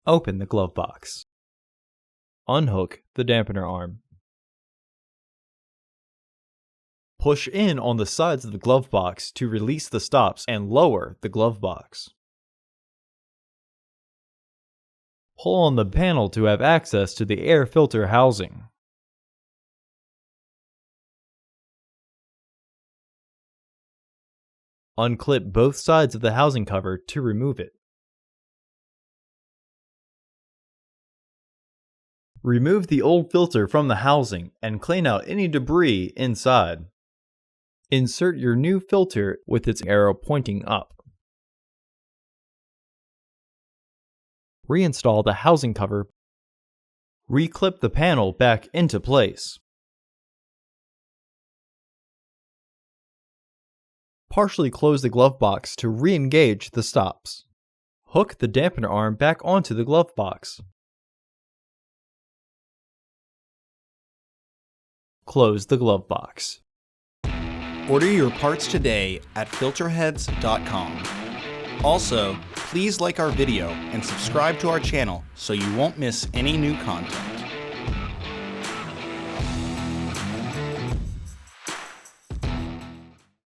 Open the glove box. Unhook the dampener arm. Push in on the sides of the glove box to release the stops and lower the glove box. Pull on the panel to have access to the air filter housing. Unclip both sides of the housing cover to remove it. Remove the old filter from the housing and clean out any debris inside. Insert your new filter with its arrow pointing up. Reinstall the housing cover. Reclip the panel back into place. Partially close the glove box to re-engage the stops. Hook the dampener arm back onto the glove box. Close the glove box. Order your parts today at filterheads.com. Also, please like our video and subscribe to our channel so you won't miss any new content.